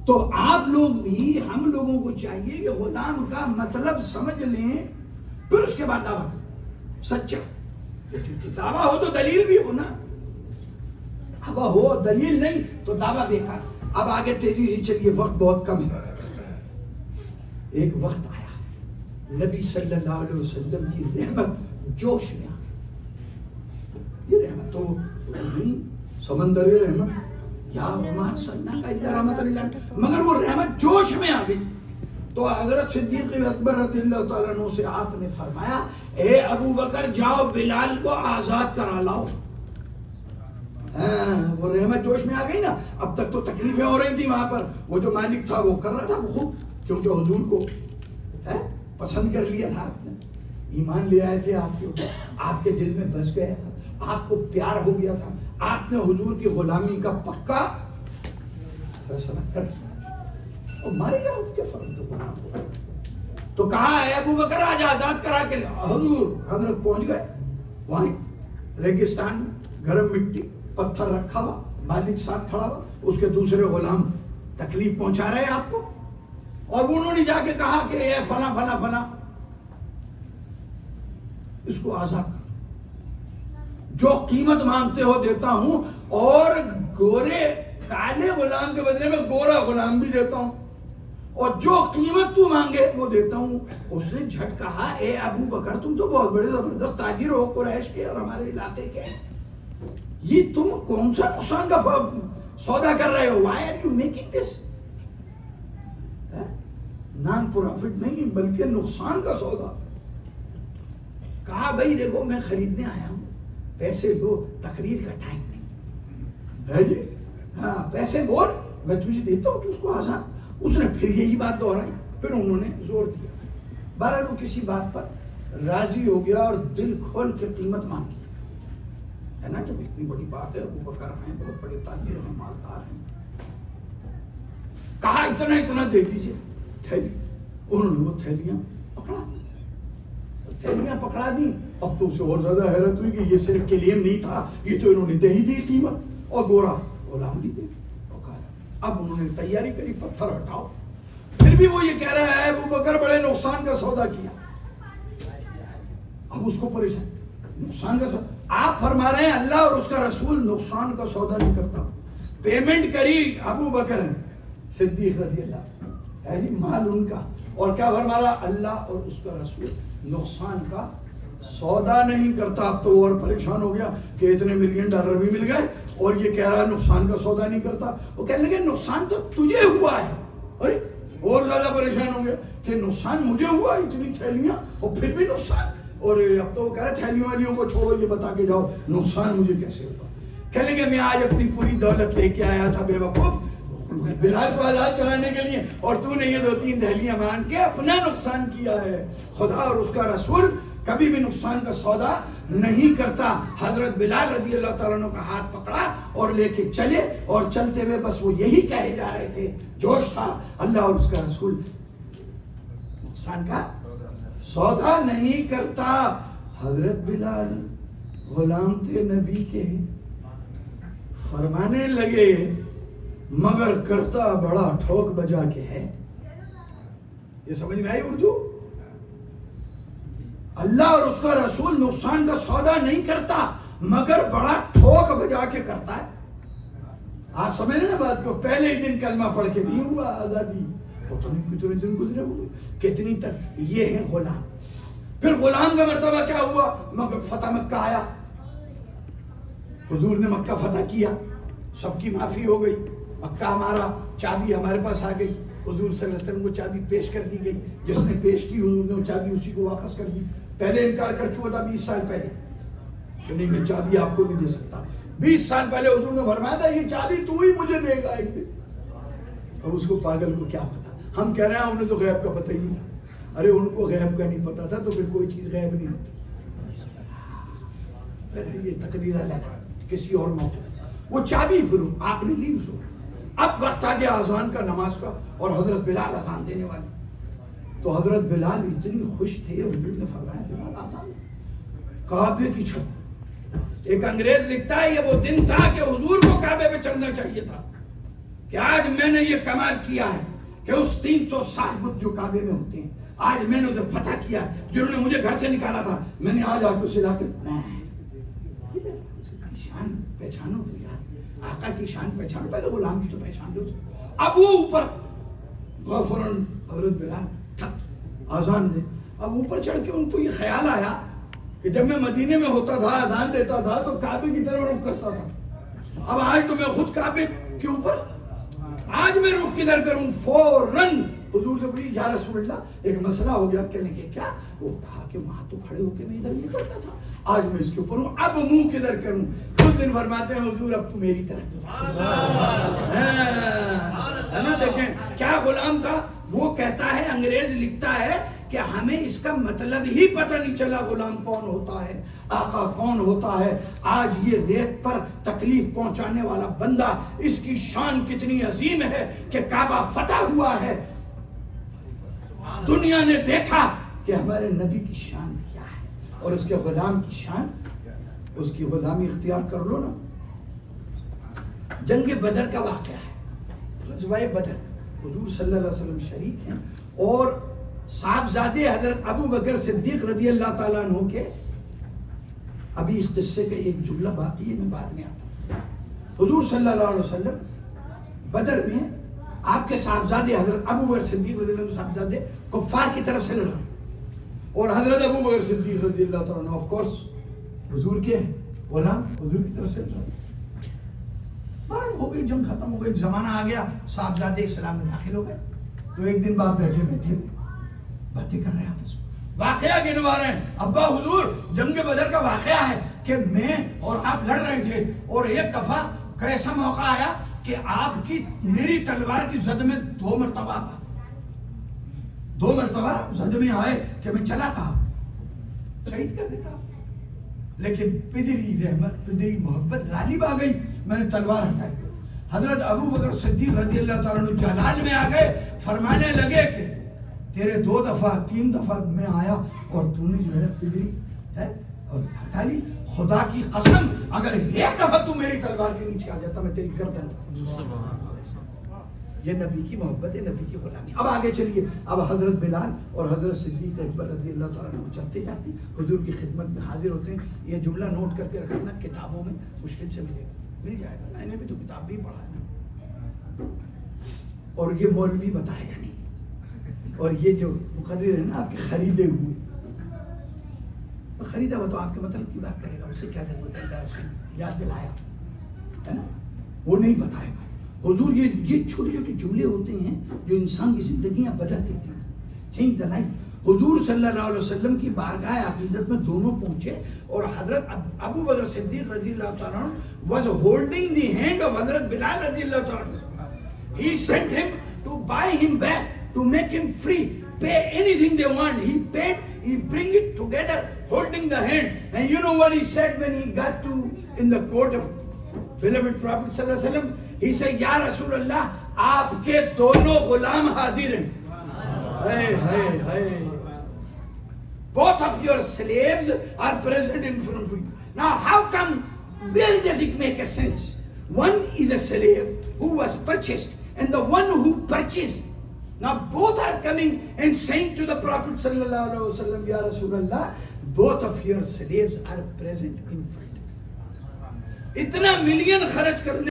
تو آپ لوگ بھی ہم لوگوں کو چاہیے کہ غلام کا مطلب سمجھ لیں پھر اس کے بعد دعویٰ کریں سچا. دعویٰ ہو تو دلیل بھی ہو نا, دعویٰ ہو دلیل نہیں تو دعویٰ بیکار. اب آگے تیزی سے چلیے, وقت بہت کم ہے. ایک وقت آیا نبی صلی اللہ علیہ وسلم کی رحمت جوش میں آ گئی. یہ رحمت تو نہیں سمندر رحمت یا رحمت اللہ, مگر وہ رحمت جوش میں آ گئی. تو حضرت صدیق اکبر رضی اللہ تعالیٰ عنہ سے آپ نے فرمایا اے ابو بکر جاؤ بلال کو آزاد کرا لاؤ. وہ رحمت جوش میں آ گئی نا. اب تک تو تکلیفیں ہو رہی تھی وہاں پر, وہ جو مالک تھا وہ کر رہا تھا وہ خوب, کیونکہ حضور کو پسند کر لیا تھا آپ نے, ایمان لے آئے تھے آپ کے اوپر, آپ کے دل میں بس گیا تھا, آپ کو پیار ہو گیا تھا, آپ نے حضور کی غلامی کا پکا فیصلہ کر دیا اور مارے گا اس کے فرد غلام کو. تو کہا ہے ابو بکر آج آزاد کرا کے حضور. حضرت پہنچ گئے وہیں ریگستان میں, گرم مٹی پتھر رکھا ہوا, مالک ساتھ کھڑا ہوا, اس کے دوسرے غلام تکلیف پہنچا رہے ہیں آپ کو, اور انہوں نے جا کے کہا کہ اے فلاں فلاں فلاں اس کو آزاد کر, جو قیمت مانگتے ہو دیتا ہوں, اور گورے کالے غلام کے بدلے میں گورا غلام بھی دیتا ہوں, اور جو قیمت تو مانگے وہ دیتا ہوں. اس نے جھٹ کہا اے ابو بکر تم تو بہت بڑے زبردست تاجر ہو قریش کے اور ہمارے علاقے کے, یہ تم کون سا نقصان کا سودا کر رہے ہو؟ Why are you making this? Non profit نہیں بلکہ نقصان کا سودا. کہا بھائی دیکھو میں خریدنے آیا ہوں, پیسے دو, تقریر کا ٹائم نہیں ہے جی, ہاں پیسے بول میں تجھے دیتا ہوں تو اس کو آزاد. اس نے پھر یہی بات دہرائی, پھر انہوں نے زور دیا. بہرحال وہ کسی بات پر راضی ہو گیا اور دل کھول کے قیمت مانگی ہے نا, جب اتنی بڑی بات ہے, ابو بکر ہیں بہت بڑے تاجر ہیں مالدار ہیں. کہا اتنا اتنا دے دیجیے تھیلی. انہوں نے وہ تھیلیاں پکڑا دی, تھیلیاں پکڑا دی. اب تو اسے اور زیادہ حیرت ہوئی کہ یہ صرف کلیم نہیں تھا, یہ تو انہوں نے دے ہی دی قیمت, اور گورا غلام بھی دے. اب انہوں نے تیاری کری, پتھر ہٹاؤ. پھر بھی وہ یہ کہہ رہا ہے ابو بکر بڑے نقصان کا سودا کیا. اب اس کو پریشان, نقصان کا سودا. آپ فرما رہے ہیں اللہ اور اس کا رسول نقصان کا سودا نہیں کرتا. پیمنٹ کری ابو بکر صدیق رضی اللہ, ہے جی مال ان کا, اور کیا فرما رہا اللہ اور اس کا رسول نقصان کا سودا نہیں کرتا. اب تو وہ اور پریشان ہو گیا کہ اتنے ملین ڈالر بھی مل گئے اور یہ کہہ رہا ہے نقصان کا سودا نہیں کرتا. وہ کہنے لگے نقصان تو تجھے ہوا ہے. ارے اور زیادہ پریشان ہو گیا کہ نقصان مجھے ہوا, اتنی تھیلیاں اور پھر بھی نقصان. اور اب تو وہ کہہ رہے تھیلیوں والیوں کو چھوڑو, یہ بتا کے جاؤ نقصان مجھے کیسے ہوا. کہنے لگے میں آج اپنی پوری دولت لے کے آیا تھا بے وقوف بلال کو آزاد کرانے کے لیے, اور تو نے یہ 2-3 تھیلیاں مانگ کے اپنا نقصان کیا ہے. خدا اور اس کا رسول کبھی بھی نقصان کا سودا نہیں کرتا. حضرت بلال رضی اللہ تعالیٰ عنہ کا ہاتھ پکڑا اور لے کے چلے, اور چلتے ہوئے بس وہ یہی کہے جا رہے تھے, جوش تھا, اللہ اور اس کا رسول نقصان کا سودا نہیں کرتا. حضرت بلال غلام تھے نبی کے, فرمانے لگے مگر کرتا بڑا ٹھوک بجا کے ہے. یہ سمجھ میں آئی اردو؟ اللہ اور اس کا رسول نقصان کا سودا نہیں کرتا مگر بڑا ٹھوک بجا کے کرتا ہے. آپ سمجھ رہے نا بات کو؟ پہلے ہی دن کلمہ پڑھ کے نہیں ہوا آزادی, پتہ نہیں کتنے دن گزرے ہوئے, کتنی تک. یہ ہیں غلام. پھر غلام کا مرتبہ کیا ہوا؟ مگر فتح مکہ آیا, حضور نے مکہ فتح کیا, سب کی معافی ہو گئی, مکہ ہمارا, چابی ہمارے پاس آ گئی. حضور صلی اللہ علیہ وسلم کو چابی پیش کر دی گئی, جس نے پیش کی حضور نے وہ چابی اسی کو واپس کر دی. پہلے انکار کر چکا تھا 20 سال پہلے کہ نہیں میں چابی آپ کو نہیں دے سکتا. 20 سال پہلے حضور نے فرمایا تھا یہ چابی تو ہی مجھے دے گا ایک دن. اب اس کو پاگل کو کیا پتا, ہم کہہ رہے ہیں انہیں تو غیب کا پتہ ہی نہیں تھا. ارے ان کو غیب کا نہیں پتا تھا تو پھر کوئی چیز غیب نہیں ہوتی. یہ تقریر الگ کسی اور موقع. وہ چابی پھر آپ نے لی اس کو. اب وقت آ گیا اذان کا, نماز کا, اور حضرت بلال اذان دینے والے. تو حضرت بلال اتنی خوش تھے, حضور نے فرمایا بلال اذان. کعبے کی چھت, ایک انگریز لکھتا ہے یہ وہ دن تھا کہ حضور کو کعبے پہ چڑھنا چاہیے تھا. کہ آج میں نے یہ کمال کیا ہے کہ اس 360 بت جو کعبے میں ہوتے ہیں آج میں نے انہیں فتح کیا ہے. جنہوں نے مجھے گھر سے نکالا تھا میں نے آج آپ کو سلا کے شان پہچانو تو یار, آقا کی شان پہچانو, پہلے غلام کی تو پہچان دو. اب وہ اوپر غفرن حضرت بلال ٹھک آزان دے. اب اوپر چڑھ کے ان کو یہ خیال آیا کہ جب میں مدینے میں ہوتا تھا آزان دیتا تھا تو کعبے کی طرف رخ کرتا تھا, اب آج تو میں خود کعبے کے اوپر, آج میں رخ کدھر کروں؟ فوراً حضور سے پوچھی یا رسول اللہ ایک مسئلہ ہو گیا. کہنے کے کیا؟ وہ کہا کہ وہاں تو کھڑے ہو کے میں ادھر نہیں کرتا تھا, آج میں اس کے اوپر ہوں, اب منہ کدھر کروں؟ کچھ دن فرماتے ہیں حضور اب تو میری طرف ہے نا. دیکھیں کیا غلام تھا, وہ کہتا ہے, انگریز لکھتا ہے کہ ہمیں اس کا مطلب ہی پتہ نہیں چلا غلام کون ہوتا ہے, آقا کون ہوتا ہے. آج یہ ریت پر تکلیف پہنچانے والا بندہ, اس کی شان کتنی عظیم ہے کہ کعبہ فتح ہوا ہے. دنیا نے دیکھا کہ ہمارے نبی کی شان کیا ہے اور اس کے غلام کی شان, اس کی غلامی اختیار کر لو نا. جنگ بدر کا واقعہ ہے, غزوہ بدر, حضور صلی اللہ علیہ وسلم شریک ہیں اور صاحبزادے حضرت ابو بکر صدیق رضی اللہ تعالیٰ عنہ کے, ابھی اس قصے کا ایک جملہ باقی ہے, میں بعد میں آتا ہوں. حضور صلی اللہ علیہ وسلم بدر میں آپ کے صاحبزادے حضرت ابو بکر صدیق رضی اللہ عنہ صاحبزادے کفار کی طرف سے لڑا, اور حضرت ابو بکر صدیق رضی اللہ تعالیٰ عنہ آف کورس حضور کے غلام, حضور کی طرف سے لڑا. ہو گئی, جنگ ختم ہو گئی, زمانہ آ گیا, صاحبزادے اسلام میں داخل ہو گئے. تو ایک دن بعد بیٹھے باتیں کر رہے ہیں آپس میں, واقعہ گنوا رہے ہیں. ابا حضور جنگ بدر کا واقعہ ہے کہ میں اور آپ لڑ رہے تھے اور ایک دفعہ کیسا موقع آیا کہ آپ کی میری تلوار کی زد میں 2 مرتبہ زد میں آئے کہ میں چلا تھا شہید کر دیتا, لیکن پدری رحمت پدری محبت غالب آ گئی, میں نے تلوار ہٹا دی. حضرت ابو بکر صدیق رضی اللہ تعالیٰ عنہ جلال میں آ گئے, فرمانے لگے کہ تیرے 2 دفعہ 3 دفعہ میں آیا اور تو نے جو ہے پدری ہے اور ہٹا لی. خدا کی قسم اگر ایک دفعہ تو میری تلوار کے نیچے آ جاتا میں تیری گردن. یہ نبی کی محبت ہے, نبی کی غلامی. اب آگے چلیے, اب حضرت بلال اور حضرت صدیق اکبر رضی اللہ تعالیٰ عنہ چلتے جاتے حضور کی خدمت میں حاضر ہوتے ہیں. یہ جملہ نوٹ کر کے رکھنا, کتابوں میں مشکل سے ملے گا, مل جائے گا, میں نے بھی تو کتاب بھی پڑھا ہے, اور یہ مولوی بتائے گا نہیں, اور یہ جو مقرر ہے نا آپ کے خریدے ہوئے, خریدا ہوا تو آپ کے مطلب کی بات کرے گا, اسے کیا ضرورت ہے, یاد دلایا ہے نا, وہ نہیں بتائے گا. حضور یہ چھوٹے چھوٹے جملے ہوتے ہیں جو انسان کی زندگیاں بدل دیتی ہیں, چینج دا لائف. حضور صلی اللہ علیہ وسلم کی بارگاہ عقیدت میں دونوں پہنچے اور حضرت ابو بکر صدیق رضی اللہ تعالیٰ عنہ was holding the hand of حضرت بلال رضی اللہ تعالیٰ عنہ. He sent him to buy him back, to make him free, pay anything they want. He paid, he bring it together, holding the hand. And you know what he said when he got to in the court of beloved Prophet sallallahu alaihi wasallam? He said, Ya Rasulullah, آپ کے دونوں غلام حاضر ہیں. Both of your slaves are present in front of you. Now how come, where does it make a sense? One is a slave who was purchased and the one who purchased. Now both are coming and saying to the Prophet sallallahu alaihi wasallam, Ya Rasulullah, both of your slaves are present in front. اتنا million خرچ کرنے